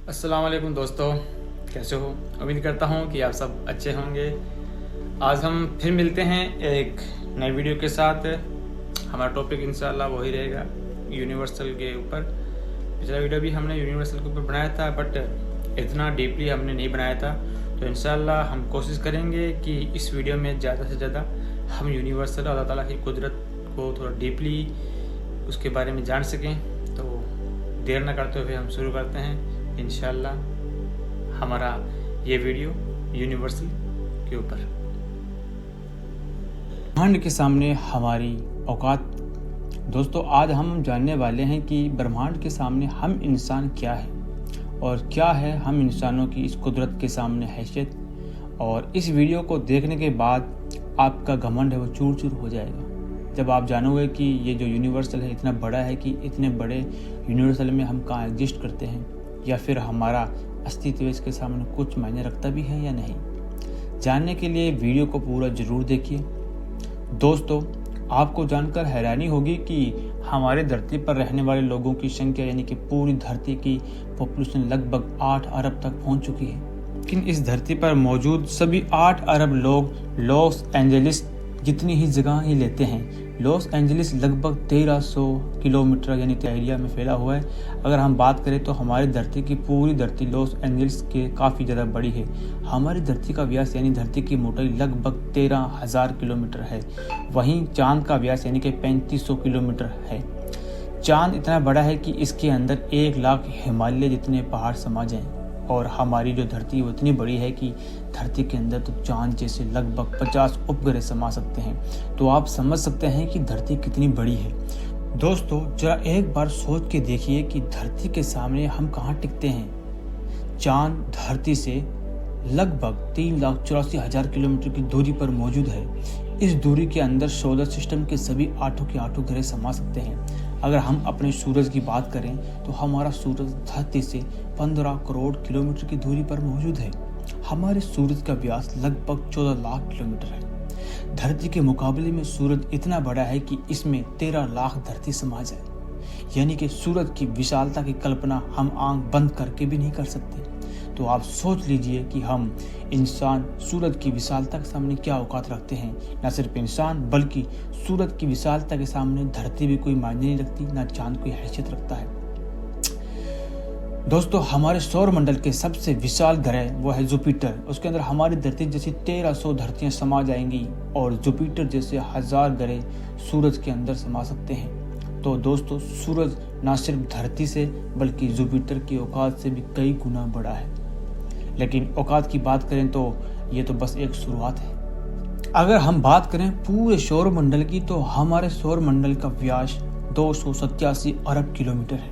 अस्सलाम वालेकुम दोस्तों, कैसे हो? उम्मीद करता हूँ कि आप सब अच्छे होंगे। आज हम फिर मिलते हैं एक नई वीडियो के साथ। हमारा टॉपिक इंशाल्लाह वही रहेगा, यूनिवर्सल के ऊपर। पिछला वीडियो भी हमने यूनिवर्सल के ऊपर बनाया था, बट इतना डीपली हमने नहीं बनाया था। तो इंशाल्लाह हम कोशिश करेंगे कि इस वीडियो में ज़्यादा से ज़्यादा हम यूनिवर्सल अल्लाह ताला की कुदरत को थोड़ा डीपली उसके बारे में जान सकें। तो देर न करते हुए हम शुरू करते हैं इंशाल्लाह हमारा ये वीडियो यूनिवर्सल के ऊपर। ब्रह्मांड के सामने हमारी औकात। दोस्तों, आज हम जानने वाले हैं कि ब्रह्मांड के सामने हम इंसान क्या है और क्या है हम इंसानों की इस कुदरत के सामने हैसियत। और इस वीडियो को देखने के बाद आपका घमंड है वो चूर चूर हो जाएगा जब आप जानोगे कि ये जो यूनिवर्सल है इतना बड़ा है कि इतने बड़े यूनिवर्सल में हम कहाँ एग्जिस्ट करते हैं, या फिर हमारा अस्तित्व इसके सामने कुछ मायने रखता भी है या नहीं। जानने के लिए वीडियो को पूरा जरूर देखिए। दोस्तों, आपको जानकर हैरानी होगी कि हमारे धरती पर रहने वाले लोगों की संख्या यानी कि पूरी धरती की पॉपुलेशन लगभग 8 अरब तक पहुंच चुकी है। लेकिन इस धरती पर मौजूद सभी 8 अरब लोग लॉस एंजलिस जितनी ही जगह ही लेते हैं। लॉस एंजलिस लगभग 1300 किलोमीटर यानी एरिया में फैला हुआ है। अगर हम बात करें तो हमारी धरती की पूरी धरती लॉस एंजलिस के काफ़ी ज़्यादा बड़ी है। हमारी धरती का व्यास यानी धरती की मोटाई लगभग 13,000 किलोमीटर है। वहीं चांद का व्यास यानी कि 3500 किलोमीटर है। चांद इतना बड़ा है कि इसके अंदर 1 लाख हिमालय जितने पहाड़ समा जाएं। और हमारी जो धरती वो इतनी बड़ी है कि धरती के अंदर तो चांद जैसे लगभग 50 उपग्रह समा सकते हैं। तो आप समझ सकते हैं कि धरती कितनी बड़ी है। दोस्तों, जरा एक बार सोच के देखिए कि धरती के सामने हम कहाँ टिकते हैं। चांद धरती से लगभग 3,84,000 किलोमीटर की दूरी पर मौजूद है। इस दूरी के अंदर सोलर सिस्टम के सभी 8 के 8 ग्रह समा सकते हैं। अगर हम अपने सूरज की बात करें तो हमारा सूरज धरती से 15 करोड़ किलोमीटर की दूरी पर मौजूद है। हमारे सूरज का व्यास लगभग 14 लाख किलोमीटर है। धरती के मुकाबले में सूरज इतना बड़ा है कि इसमें 13 लाख धरती समा जाए। यानी कि सूरज की विशालता की कल्पना हम आंख बंद करके भी नहीं कर सकते। तो आप सोच लीजिए कि हम इंसान सूरज की विशालता के सामने क्या औकात रखते हैं। न सिर्फ इंसान बल्कि सूरज की विशालता के सामने धरती भी कोई मायने नहीं रखती, न चांद कोई हैसियत रखता है। दोस्तों, हमारे सौर मंडल के सबसे विशाल ग्रह वो है जुपिटर। उसके अंदर हमारी धरती जैसी 1300 धरतियां समा जाएंगी और जुपिटर जैसे 1000 ग्रह सूरज के अंदर समा सकते हैं। तो दोस्तों, सूरज न सिर्फ धरती से बल्कि जुपिटर की औकात से भी कई गुना बड़ा है। लेकिन औकात की बात करें तो ये तो बस एक शुरुआत है। अगर हम बात करें पूरे सौर मंडल की तो हमारे सौर मंडल का व्यास 287 अरब किलोमीटर है।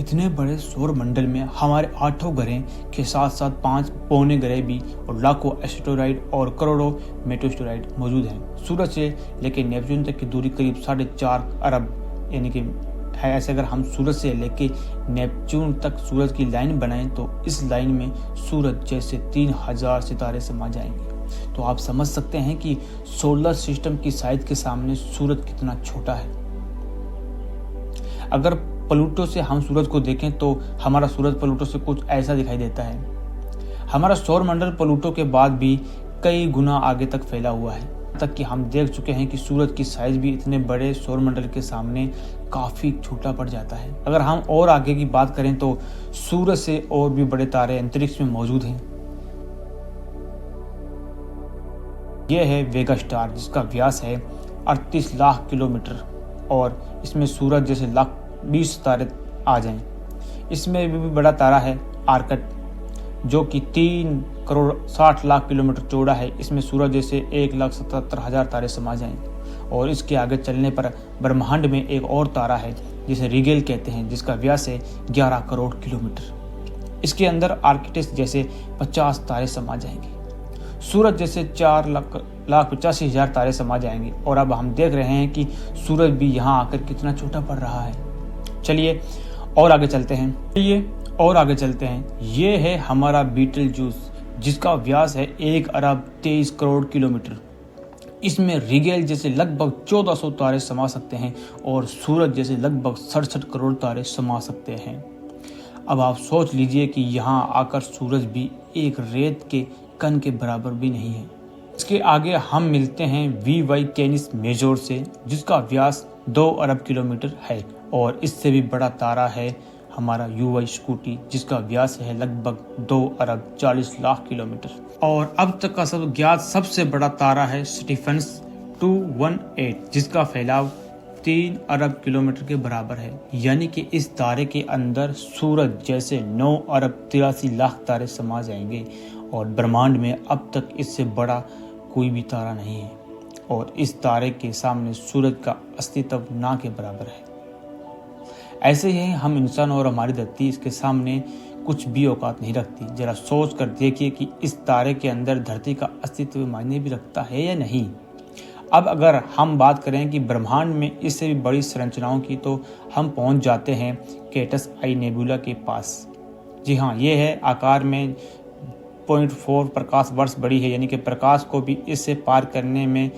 इतने बड़े सौर मंडल में हमारे 8 ग्रह के साथ साथ 5 पौने ग्रह भी और लाखों एस्टेरॉइड और करोड़ों मेटेओरॉइड मौजूद हैं। सूरज से लेकर नेपच्यून तक की दूरी करीब 4.5 अरब यानी कि है। ऐसे अगर हम सूरज से लेके नेपच्यून तक सूरज की लाइन बनाएं तो इस लाइन में सूरज जैसे 3000 सितारे समा जाएंगे। तो आप समझ सकते हैं कि सोलर सिस्टम की साइज के सामने सूरज कितना छोटा है। अगर प्लूटो से हम सूरज को देखें तो हमारा सूरज प्लूटो से कुछ ऐसा दिखाई देता है। हमारा सौर मंडल प्लूटो के बाद भी कई गुना आगे तक फैला हुआ है, तक कि हम देख चुके हैं कि सूरज की साइज भी इतने बड़े सौर मंडल के सामने काफी छोटा पड़ जाता है। अगर हम और आगे की बात करें तो सूरज से और भी बड़े तारे अंतरिक्ष में मौजूद हैं। यह है वेगा स्टार, जिसका व्यास है 38 लाख किलोमीटर और इसमें सूरज जैसे 20 तारे आ जाएं। इसमें भी बड़ा तारा है आर्कट, जो कि 3 करोड़ 60 लाख किलोमीटर चौड़ा है। इसमें सूरज जैसे 1,77,000 तारे समा जाएं। और इसके आगे चलने पर ब्रह्मांड में एक और तारा है जिसे रिगेल कहते हैं, जिसका व्यास है 11 करोड़ किलोमीटर। इसके अंदर आर्किटिस जैसे 50 तारे समा जाएंगे। सूरज जैसे 4,85,000 तारे समा जाएंगे। और अब हम देख रहे हैं कि सूरज भी यहाँ आकर कितना छोटा पड़ रहा है। चलिए और आगे चलते हैं। ये है हमारा बीटल जूस, जिसका व्यास है 1 अरब 23 करोड़ किलोमीटर। इसमें रिगेल जैसे लगभग 1400 तारे समा सकते हैं और सूरज जैसे लगभग 67 करोड़ तारे समा सकते हैं। अब आप सोच लीजिए कि यहाँ आकर सूरज भी एक रेत के कण के बराबर भी नहीं है। इसके आगे हम मिलते हैं VY कैनिस मेजोर से, जिसका व्यास 2 अरब किलोमीटर है, और इससे भी बड़ा तारा है हमारा UY स्कूटी, जिसका व्यास है लगभग 2 अरब 40 लाख किलोमीटर। और अब तक का सब ज्ञात सबसे बड़ा तारा है स्टीफन्स 218, जिसका फैलाव 3 अरब किलोमीटर के बराबर है। यानी कि इस तारे के अंदर सूरज जैसे 9 अरब 83 लाख तारे समा जाएंगे, और ब्रह्मांड में अब तक इससे बड़ा कोई भी तारा नहीं है, और इस तारे के सामने सूरज का अस्तित्व ना के बराबर है। ऐसे ही हम इंसान और हमारी धरती इसके सामने कुछ भी औकात नहीं रखती। जरा सोच कर देखिए कि इस तारे के अंदर धरती का अस्तित्व मायने भी रखता है या नहीं। अब अगर हम बात करें कि ब्रह्मांड में इससे भी बड़ी संरचनाओं की, तो हम पहुंच जाते हैं कैटस आई नेबुला के पास। जी हाँ, ये है आकार में 0.4 प्रकाश वर्ष बड़ी है, यानी कि प्रकाश को भी इससे पार करने में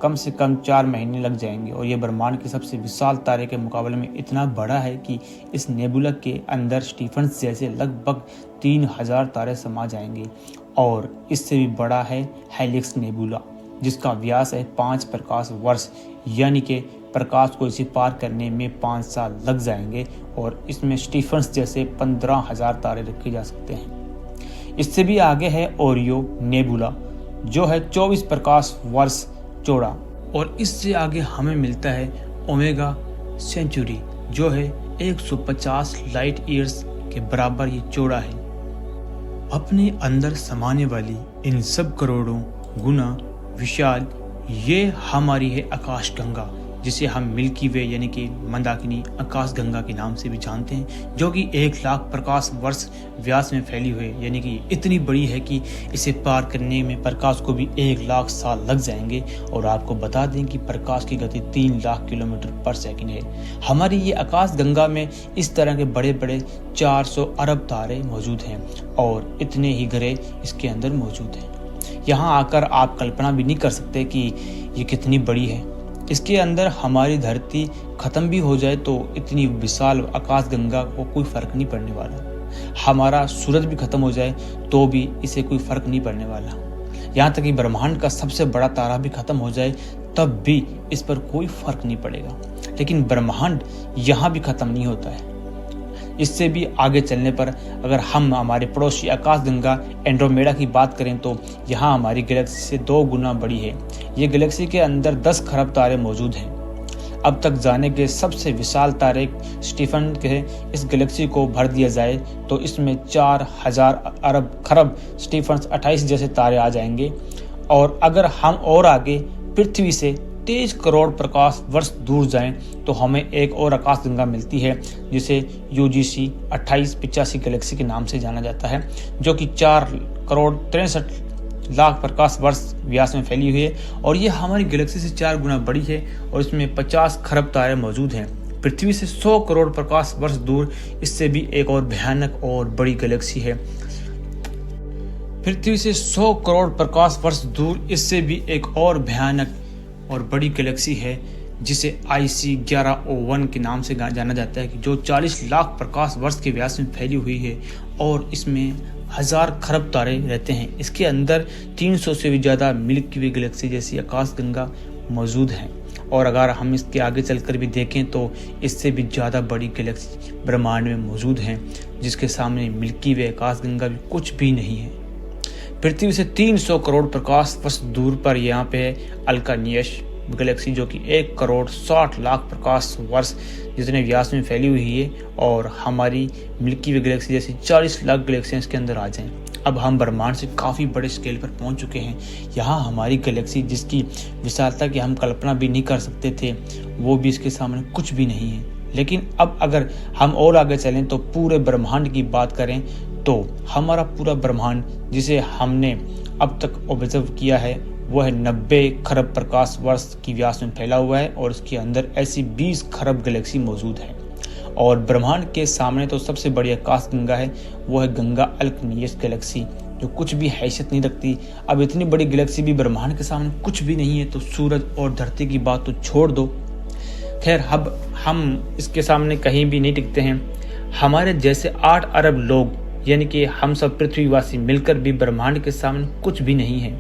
कम से कम 4 महीने लग जाएंगे। और ये ब्रह्मांड के सबसे विशाल तारे के मुकाबले में इतना बड़ा है कि इस नेबुला के अंदर स्टीफन्स जैसे लगभग 3000 तारे समा जाएंगे। और इससे भी बड़ा है हेलिक्स नेबुला, जिसका व्यास है 5 प्रकाश वर्ष, यानी कि प्रकाश को इसे पार करने में 5 साल लग जाएंगे। और इसमें स्टीफन्स जैसे 15,000 तारे रखे जा सकते हैं। इससे भी आगे है ओरियो नेबुला, जो है 24 प्रकाश वर्ष चौड़ा, और इससे आगे हमें मिलता है ओमेगा सेंचुरी, जो है 150 लाइट ईयर्स के बराबर ये चौड़ा है। अपने अंदर समाने वाली इन सब करोड़ों गुना विशाल ये हमारी है आकाशगंगा, जिसे हम मिल्की वे यानी कि मंदाकिनी आकाशगंगा के नाम से भी जानते हैं, जो कि 1 लाख प्रकाश वर्ष व्यास में फैली हुई है। यानी कि इतनी बड़ी है कि इसे पार करने में प्रकाश को भी 1 लाख साल लग जाएंगे। और आपको बता दें कि प्रकाश की गति 3 लाख किलोमीटर पर सेकंड है। हमारी ये आकाशगंगा में इस तरह के बड़े बड़े 400 अरब तारे मौजूद हैं, और इतने ही ग्रह इसके अंदर मौजूद हैं। यहाँ आकर आप कल्पना भी नहीं कर सकते कि ये कितनी बड़ी है। इसके अंदर हमारी धरती खत्म भी हो जाए तो इतनी विशाल आकाशगंगा को कोई फर्क नहीं पड़ने वाला। हमारा सूरज भी खत्म हो जाए तो भी इसे कोई फर्क नहीं पड़ने वाला। यहाँ तक कि ब्रह्मांड का सबसे बड़ा तारा भी खत्म हो जाए तब भी इस पर कोई फर्क नहीं पड़ेगा। लेकिन ब्रह्मांड यहाँ भी खत्म नहीं होता है। इससे भी आगे चलने पर अगर हम हमारे पड़ोसी आकाशगंगा एंड्रोमेडा की बात करें, तो यहाँ हमारी गैलेक्सी से 2 गुना बड़ी है। ये गैलेक्सी के अंदर 10 खरब तारे मौजूद हैं। अब तक जाने के सबसे विशाल तारे स्टीफन के इस गैलेक्सी को भर दिया जाए तो इसमें 4000 अरब खरब स्टीफन्स 28 जैसे तारे आ जाएंगे। और अगर हम और आगे पृथ्वी से 23 करोड़ प्रकाश वर्ष दूर जाएं तो हमें एक और आकाशगंगा मिलती है, जिसे UGC 2885 गैलेक्सी के नाम से जाना जाता है, जो कि 4 करोड़ 63 लाख प्रकाश वर्ष व्यास में फैली हुई है। और ये हमारी गैलेक्सी से 4 गुना बड़ी है, और इसमें 50 खरब तारे मौजूद हैं। पृथ्वी से 100 करोड़ प्रकाश वर्ष दूर इससे भी एक और भयानक और बड़ी गैलेक्सी है। पृथ्वी से 100 करोड़ प्रकाश वर्ष दूर इससे भी एक और भयानक और बड़ी गैलेक्सी है, जिसे IC 1101 के नाम से जाना जाता है, जो 40 लाख प्रकाश वर्ष के व्यास में फैली हुई है। और इसमें 1000 खरब तारे रहते हैं। इसके अंदर 300 से भी ज़्यादा मिल्की वे गैलेक्सी जैसी आकाशगंगा मौजूद हैं। और अगर हम इसके आगे चलकर भी देखें तो इससे भी ज़्यादा बड़ी गैलेक्सी ब्रह्मांड में मौजूद हैं, जिसके सामने मिल्की वे आकाशगंगा भी कुछ भी नहीं है। पृथ्वी से 300 करोड़ प्रकाश वर्ष दूर पर यहाँ पे है अल्कानियस गैलेक्सी, जो कि 1 करोड़ 60 लाख प्रकाश वर्ष जितने व्यास में फैली हुई है। और हमारी मिल्की वे गैलेक्सी जैसी 40 लाख गैलेक्सियाँ इसके अंदर आ जाएं। अब हम ब्रह्मांड से काफ़ी बड़े स्केल पर पहुंच चुके हैं। यहाँ हमारी गैलेक्सी जिसकी विशालता की हम कल्पना भी नहीं कर सकते थे, वो भी इसके सामने कुछ भी नहीं है। लेकिन अब अगर हम और आगे चलें तो पूरे ब्रह्मांड की बात करें तो हमारा पूरा ब्रह्मांड जिसे हमने अब तक ऑब्जर्व किया है वो है 90 खरब प्रकाश वर्ष की व्यास में फैला हुआ है, और इसके अंदर ऐसी 20 खरब गैलेक्सी मौजूद है। और ब्रह्मांड के सामने तो सबसे बड़ी आकाशगंगा है, वो है गंगा अल्कानियस गैलेक्सी, जो कुछ भी हैसियत नहीं रखती। अब इतनी बड़ी गैलेक्सी भी ब्रह्मांड के सामने कुछ भी नहीं है, तो सूरज और धरती की बात तो छोड़ दो। खैर, अब हम इसके सामने कहीं भी नहीं टिकते हैं। हमारे जैसे 8 अरब लोग यानी कि हम सब पृथ्वीवासी मिलकर भी ब्रह्मांड के सामने कुछ भी नहीं है,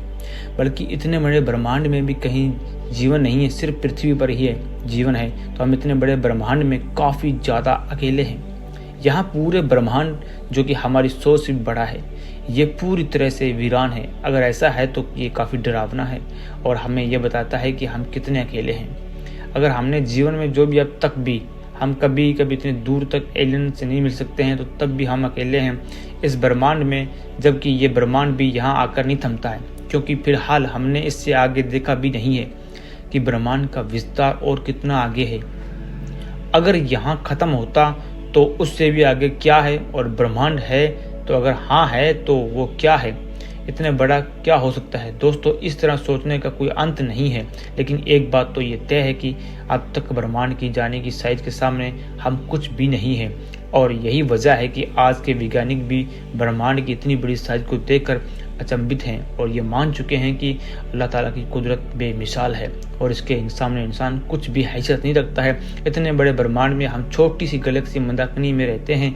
बल्कि इतने बड़े ब्रह्मांड में भी कहीं जीवन नहीं है, सिर्फ पृथ्वी पर ही है जीवन है। तो हम इतने बड़े ब्रह्मांड में काफ़ी ज़्यादा अकेले हैं। यहाँ पूरे ब्रह्मांड जो कि हमारी सोच से भी बड़ा है, ये पूरी तरह से वीरान है। अगर ऐसा है तो ये काफ़ी डरावना है और हमें यह बताता है कि हम कितने अकेले हैं। अगर हमने जीवन में जो भी अब तक भी हम कभी इतने दूर तक एलियन से नहीं मिल सकते हैं, तो तब भी हम अकेले हैं इस ब्रह्मांड में, जबकि ये ब्रह्मांड भी यहाँ आकर नहीं थमता है, क्योंकि फिलहाल हमने इससे आगे देखा भी नहीं है कि ब्रह्मांड का विस्तार और कितना आगे है। अगर यहाँ ख़त्म होता तो उससे भी आगे क्या है, और ब्रह्मांड है तो अगर हाँ है तो वो क्या है, इतने बड़ा क्या हो सकता है। दोस्तों, इस तरह सोचने का कोई अंत नहीं है, लेकिन एक बात तो ये तय है कि अब तक ब्रह्मांड की जाने की साइज के सामने हम कुछ भी नहीं है। और यही वजह है कि आज के वैज्ञानिक भी ब्रह्मांड की इतनी बड़ी साइज को देखकर अचंभित हैं और ये मान चुके हैं कि अल्लाह ताला की कुदरत बेमिसाल है और इसके सामने इंसान कुछ भी हैसियत नहीं रखता है। इतने बड़े ब्रह्मांड में हम छोटी सी गैलेक्सी मंदाकिनी में रहते हैं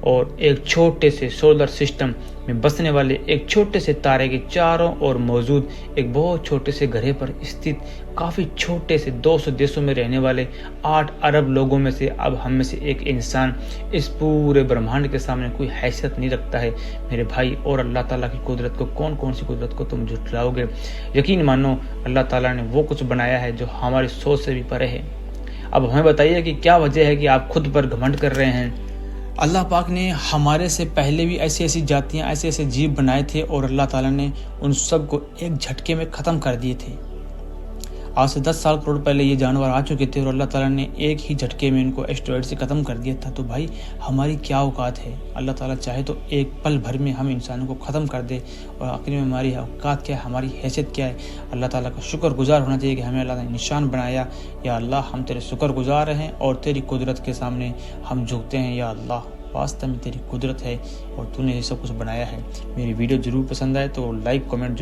और एक छोटे से सोलर सिस्टम में बसने वाले एक छोटे से तारे के चारों ओर मौजूद एक बहुत छोटे से ग्रह पर स्थित काफ़ी छोटे से 200 देशों में रहने वाले 8 अरब लोगों में से अब हम में से एक इंसान इस पूरे ब्रह्मांड के सामने कोई हैसियत नहीं रखता है। मेरे भाई, और अल्लाह ताला की कुदरत को, कौन कौन सी कुदरत को तुम झुठलाओगे? यकीन मानो, अल्लाह ताला ने वो कुछ बनाया है जो हमारी सोच से भी परे है। अब हमें बताइए कि क्या वजह है कि आप खुद पर घमंड कर रहे हैं। अल्लाह पाक ने हमारे से पहले भी ऐसी ऐसी जातियाँ, ऐसे ऐसे जीव बनाए थे और अल्लाह ताला ने उन सब को एक झटके में ख़त्म कर दिए थे। आज से 10 साल करोड़ पहले ये जानवर आ चुके थे और अल्लाह ताला ने एक ही झटके में इनको एस्टेरॉयड से ख़त्म कर दिया था। तो भाई, हमारी क्या औकात है? अल्लाह ताला चाहे तो एक पल भर में हम इंसानों को ख़त्म कर दे। और आखिर में हमारी औकात क्या है, हमारी हैसियत क्या है? अल्लाह ताला का शुक्रगुजार होना चाहिए कि हमें अल्लाह ने निशान बनाया। या अल्लाह, हम तेरे शुक्रगुजार हैं और तेरी कुदरत के सामने हम झुकते हैं। या अल्लाह, वास्तव में तेरी कुदरत है और तूने ये सब कुछ बनाया है। मेरी वीडियो ज़रूर पसंद आए तो लाइक कमेंट